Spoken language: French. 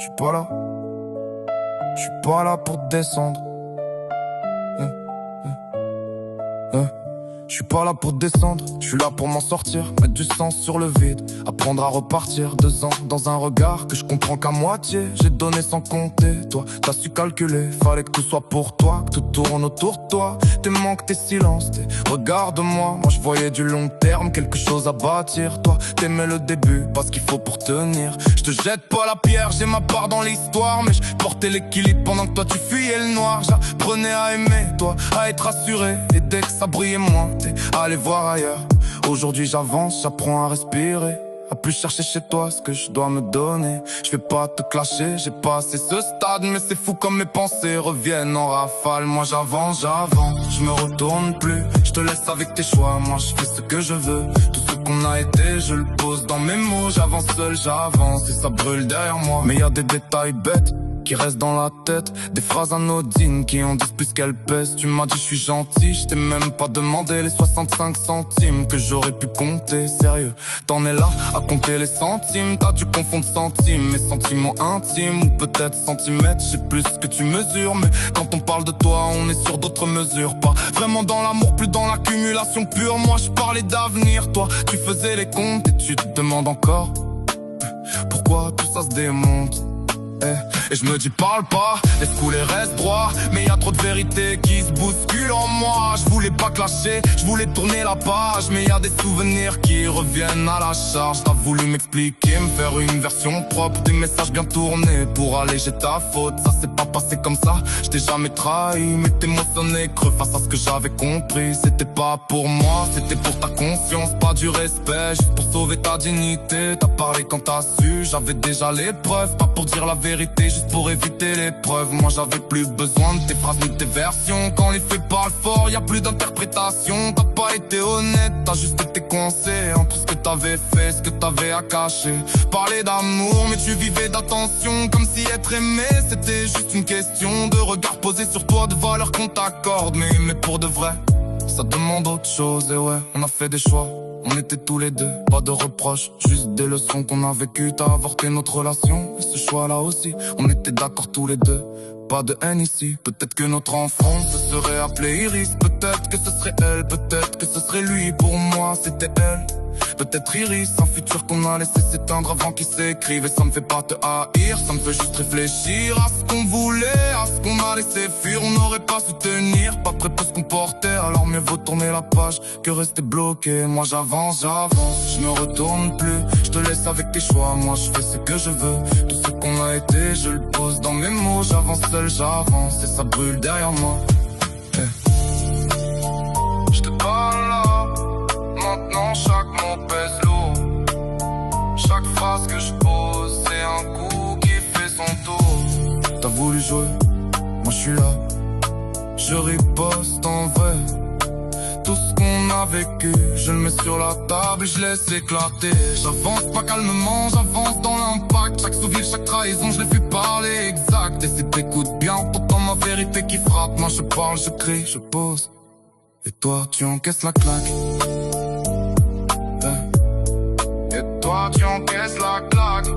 J'suis pas là. J'suis pas là pour descendre. J'suis pas là pour descendre, j'suis là pour m'en sortir, mettre du sens sur le vide, apprendre à repartir. 2 ans dans un regard que je comprends qu'à moitié. J'ai donné sans compter, toi t'as su calculer. Fallait que tout soit pour toi, que tout tourne autour de toi. Tes manques, tes silences, tes regards de moi. Moi je voyais du long terme, quelque chose à bâtir. Toi t'aimais le début, pas ce qu'il faut pour tenir. Je te jette pas la pierre, j'ai ma part dans l'histoire, mais je portais l'équilibre pendant que toi tu fuyais le noir. J'apprenais à aimer, toi à être assuré, et dès que ça brillait moins, aller voir ailleurs. Aujourd'hui j'avance, j'apprends à respirer, à plus chercher chez toi ce que je dois me donner. Je vais pas te clasher, j'ai passé ce stade, mais c'est fou comme mes pensées reviennent en rafale. Moi j'avance, je me retourne plus. Je te laisse avec tes choix, moi je fais ce que je veux. Tout ce qu'on a été, je le pose dans mes mots. J'avance seul, j'avance et ça brûle derrière moi. Mais y a des détails bêtes qui restent dans la tête, des phrases anodines qui en disent plus qu'elles pèsent. Tu m'as dit je suis gentil, je t'ai même pas demandé les 65 centimes que j'aurais pu compter. Sérieux, t'en es là à compter les centimes. T'as dû confondre centimes et sentiments intimes, ou peut-être centimètres, je sais plus ce que tu mesures. Mais quand on parle de toi, on est sur d'autres mesures. Pas vraiment dans l'amour, plus dans l'accumulation pure. Moi je parlais d'avenir, toi tu faisais les comptes et tu te demandes encore pourquoi tout ça se démonte. Et je me dis parle pas, laisse couler, reste droit. Mais y a trop de vérité qui se bousculent en moi. Je voulais pas clasher, je voulais tourner la page. Mais y a des souvenirs qui reviennent à la charge. T'as voulu m'expliquer, me faire une version propre, des messages bien tournés pour alléger ta faute. Ça s'est pas passé comme ça, je t'ai jamais trahi. Mais tes mots sonnaient creux face à ce que j'avais compris. C'était pas pour moi, c'était pour ta conscience. Pas du respect, juste pour sauver ta dignité. T'as parlé quand t'as su, j'avais déjà les preuves. Pas pour dire la vérité, juste pour éviter l'épreuve. Moi j'avais plus besoin de tes phrases ni de tes versions. Quand les faits parlent fort, y a plus d'interprétation. T'as pas été honnête, t'as juste été coincé entre ce que t'avais fait, ce que t'avais à cacher. Parler d'amour, mais tu vivais d'attention, comme si être aimé c'était juste une question de regard posé sur toi, de valeur qu'on t'accorde. Mais pour de vrai, ça demande autre chose. Et ouais, on a fait des choix, on était tous les deux, pas de reproches, juste des leçons qu'on a vécues. T'as avorté notre relation, et ce choix-là aussi, on était d'accord tous les deux. Pas de haine ici, peut-être que notre enfant se serait appelé Iris. Peut-être que ce serait elle, peut-être que ce serait lui. Pour moi c'était elle, peut-être Iris. Un futur qu'on a laissé s'éteindre avant qu'il s'écrive. Et ça me fait pas te haïr, ça me fait juste réfléchir à ce qu'on voulait, à ce qu'on a laissé fuir. On n'aurait pas su tenir, pas prêt pour se comporter. Alors mieux vaut tourner la page que rester bloqué. Moi j'avance, je me retourne plus. Je te laisse avec tes choix, moi je fais ce que je veux. Tout ce qu'on a été, je le pose dans mes mots. J'avance seul, j'avance et ça brûle derrière moi. Je te parle là, maintenant chaque mot pèse lourd. Chaque phrase que je pose, c'est un coup qui fait son tour. T'as voulu jouer, moi je suis là. Je riposte en vrai. Tout ce qu'on a vécu, je le mets sur la table et je laisse éclater. J'avance pas calmement, j'avance dans l'impact. Chaque souvenir, chaque trahison, je l'ai fait parler exact. Et si t'écoutes bien, pourtant ma vérité qui frappe. Moi je parle, je crie, je pose, et toi tu encaisses la claque. Et toi tu encaisses la claque.